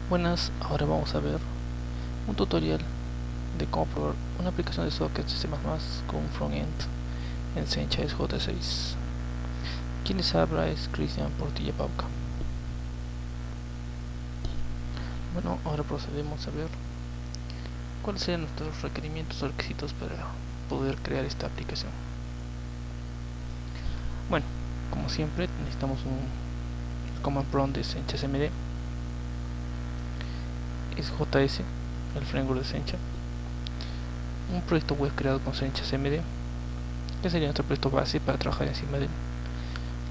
Buenas, ahora vamos a ver un tutorial de cómo probar una aplicación de sockets de C++ con un frontend en Sencha J6. Quien les habla es Cristian Portilla Pauca. Bueno, ahora procedemos a ver cuáles serían nuestros requerimientos o requisitos para poder crear esta aplicación. Bueno, como siempre necesitamos un command prompt de Sencha SMD, es JS, el framework de Sencha, un proyecto web creado con Sencha SMD, que sería nuestro proyecto base para trabajar encima de él.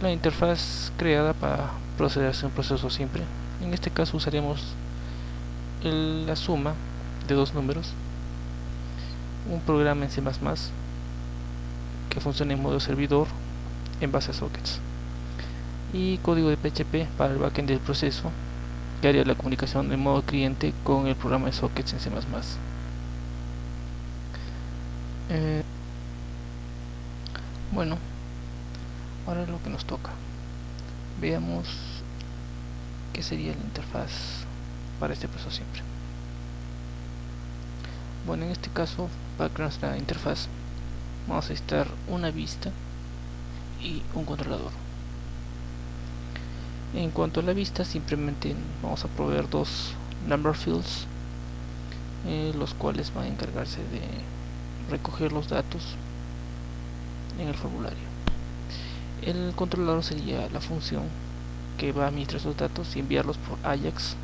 La interfaz creada para proceder a hacer un proceso simple. En este caso usaremos la suma de dos números, un programa en C++ que funciona en modo servidor en base a sockets, y código de PHP para el backend del proceso que haría la comunicación en modo cliente con el programa de sockets en C++. Bueno, ahora lo que nos toca. Veamos qué sería la interfaz para este proceso simple. Bueno, en este caso, para crear nuestra interfaz, vamos a necesitar una vista y un controlador. En cuanto a la vista, simplemente vamos a proveer dos number fields, los cuales van a encargarse de recoger los datos en el formulario. El controlador sería la función que va a administrar esos datos y enviarlos por AJAX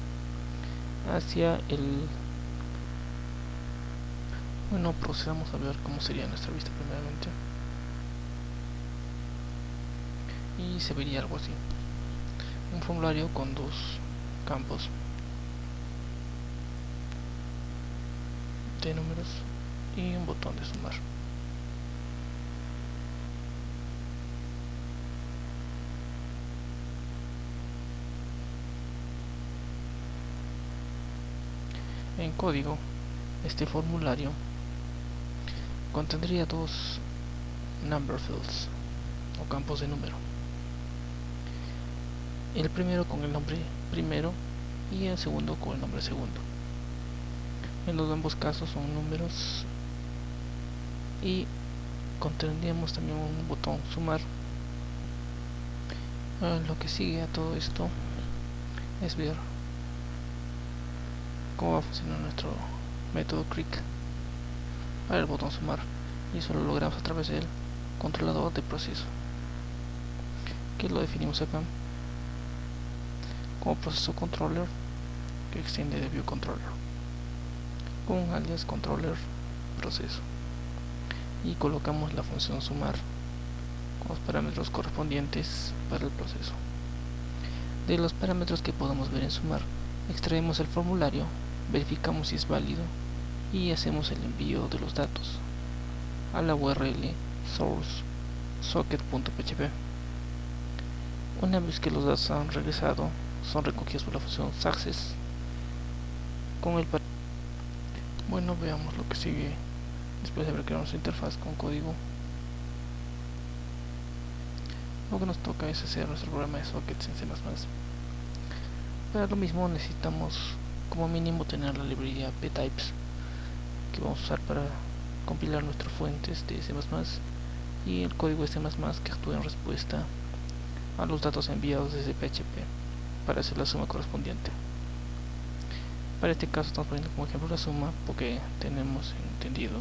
hacia el... Bueno, procedamos a ver cómo sería nuestra vista primeramente. Y se vería algo así: un formulario con dos campos de números y un botón de sumar. En código, este formulario contendría dos number fields o campos de número, el primero con el nombre primero y el segundo con el nombre segundo. En los ambos casos son números, y contendríamos también un botón sumar. Lo que sigue a todo esto es ver cómo va a funcionar nuestro método click para el botón sumar, y eso lo logramos a través del controlador de proceso, que lo definimos acá como proceso controller, que extiende de view controller, con un alias controller proceso, y colocamos la función sumar con los parámetros correspondientes para el proceso. De los parámetros que podemos ver en sumar, extraemos el formulario, verificamos si es válido y hacemos el envío de los datos a la URL source socket.php. Una vez que los datos han regresado, son recogidos por la función success con el... Bueno, veamos lo que sigue después de haber creado nuestra interfaz con código. Lo que nos toca es hacer nuestro programa de sockets en C++. Para lo mismo necesitamos como mínimo tener la librería ptypes, que vamos a usar para compilar nuestras fuentes de C++, y el código de C++ que actúa en respuesta a los datos enviados desde PHP para hacer la suma correspondiente. Para este caso estamos poniendo como ejemplo la suma porque tenemos entendido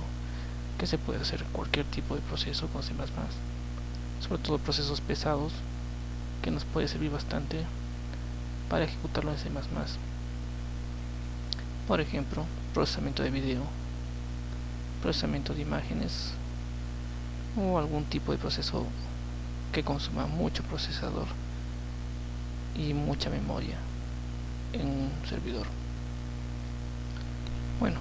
que se puede hacer cualquier tipo de proceso con C++, sobre todo procesos pesados, que nos puede servir bastante para ejecutarlo en C++. Por ejemplo, procesamiento de video, procesamiento de imágenes, o algún tipo de proceso que consuma mucho procesador y mucha memoria en un servidor. Bueno,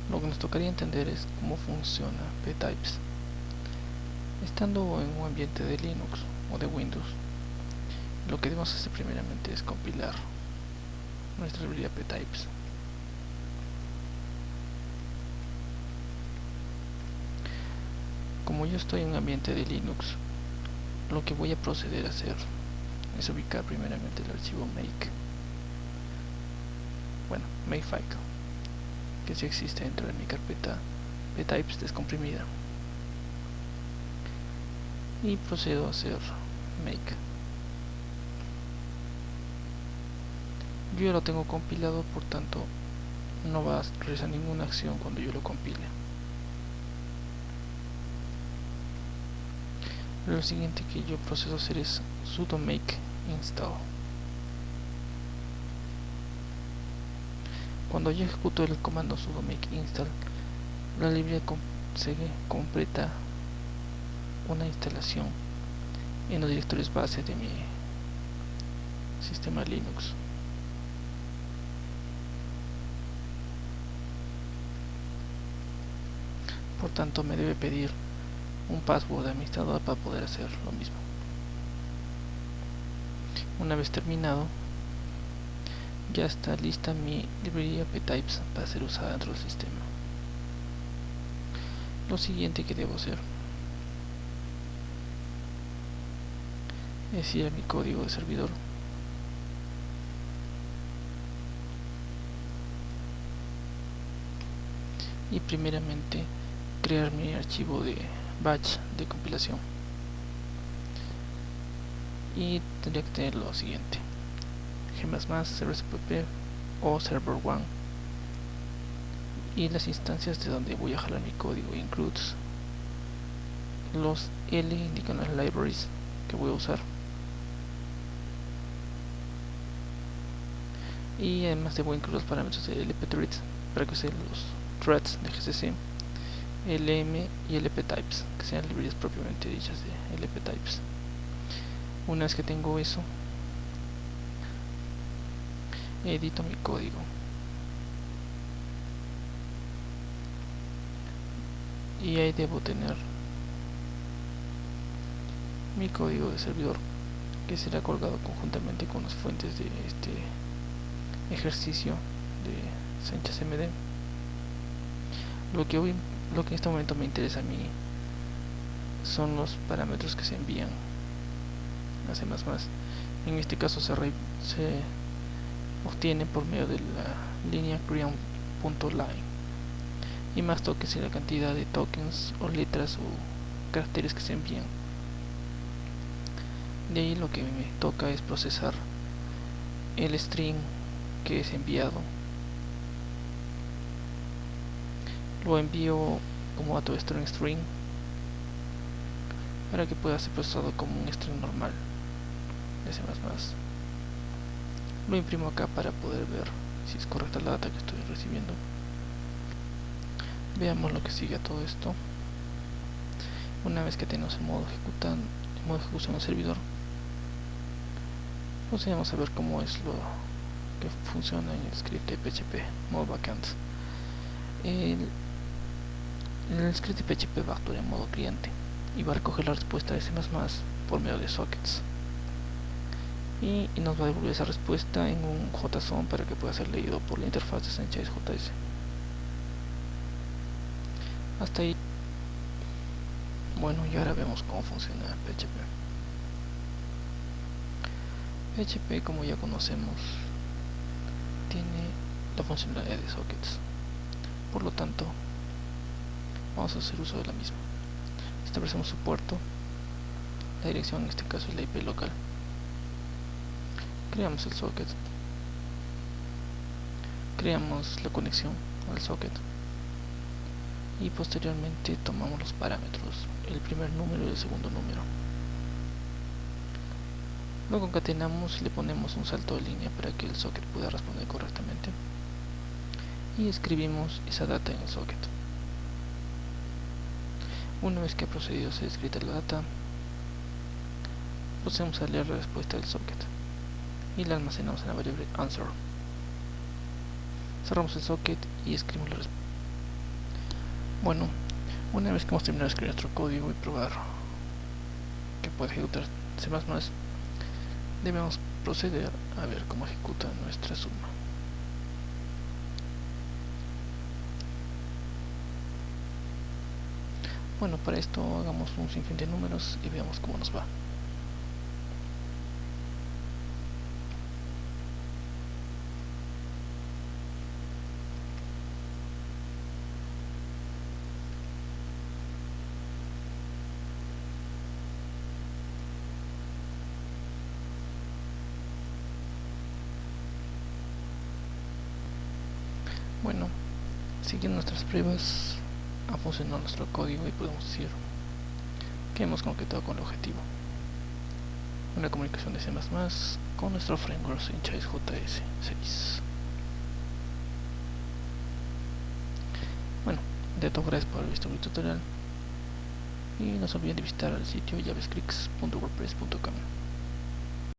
lo que nos tocaría entender es cómo funciona ptypes. Estando en un ambiente de Linux o de Windows, lo que debemos hacer primeramente es compilar nuestra librería ptypes. Como yo estoy en un ambiente de Linux, lo que voy a proceder a hacer es ubicar primeramente el archivo make bueno, makefile, que sí existe dentro de mi carpeta ptypes descomprimida, y procedo a hacer make. Yo ya lo tengo compilado, por tanto no va a realizar ninguna acción cuando yo lo compile. Lo siguiente que yo procedo a hacer es sudo make install. Cuando yo ejecuto el comando sudo make install, la librería completa una instalación en los directorios base de mi sistema Linux. Por tanto, me debe pedir un password de administrador para poder hacer lo mismo. Una vez terminado, ya está lista mi librería ptypes para ser usada dentro del sistema. Lo siguiente que debo hacer es ir a mi código de servidor y primeramente crear mi archivo de batch de compilación, y tendría que tener lo siguiente: g++ server o server1, y las instancias de donde voy a jalar mi código includes los L indican las libraries que voy a usar, y además debo incluir los parámetros de lpthreads para que sean los threads de GCC, lm y lptypes, que sean librerías propiamente dichas de lptypes. Una vez que tengo eso, edito mi código y ahí debo tener mi código de servidor, que será colgado conjuntamente con las fuentes de este ejercicio de SanchezMD. Lo que en este momento me interesa a mí son los parámetros que se envían a C++. En este caso se obtiene por medio de la línea create.line, y más tokens y la cantidad de tokens o letras o caracteres que se envían. De ahí lo que me toca es procesar el string que es enviado. Lo envío como dato de string para que pueda ser procesado como un string normal de C++. Lo imprimo acá para poder ver si es correcta la data que estoy recibiendo. Veamos lo que sigue a todo esto. Una vez que tenemos el modo de ejecución del servidor, procedemos a ver cómo es lo que funciona en el script de PHP modo backend. El script de PHP va a actuar en modo cliente y va a recoger la respuesta de C++ por medio de sockets, y nos va a devolver esa respuesta en un JSON para que pueda ser leído por la interfaz de SanchezJS. Hasta ahí. Bueno, y ahora vemos cómo funciona PHP. PHP, como ya conocemos, tiene la funcionalidad de sockets. Por lo tanto, vamos a hacer uso de la misma. Establecemos su puerto. La dirección en este caso es la IP local. Creamos el socket. Creamos la conexión al socket. Y posteriormente tomamos los parámetros, el primer número y el segundo número. Lo concatenamos y le ponemos un salto de línea para que el socket pueda responder correctamente. Y escribimos esa data en el socket. Una vez que ha procedido a ser escrita la data, procedemos a leer la respuesta del socket y la almacenamos en la variable answer. Cerramos el socket y escribimos la respuesta. Bueno, una vez que hemos terminado de escribir nuestro código y probar que puede ejecutar C++, debemos proceder a ver cómo ejecuta nuestra suma. Bueno, para esto hagamos un sinfín de números y veamos cómo nos va. Bueno, siguiendo nuestras pruebas, ha funcionado nuestro código y podemos decir que hemos concretado con el objetivo. Una comunicación de C++ con nuestro framework Chase.js 6. Bueno, de todo gracias por haber visto el tutorial y no se olviden de visitar el sitio javascript.wordpress.com.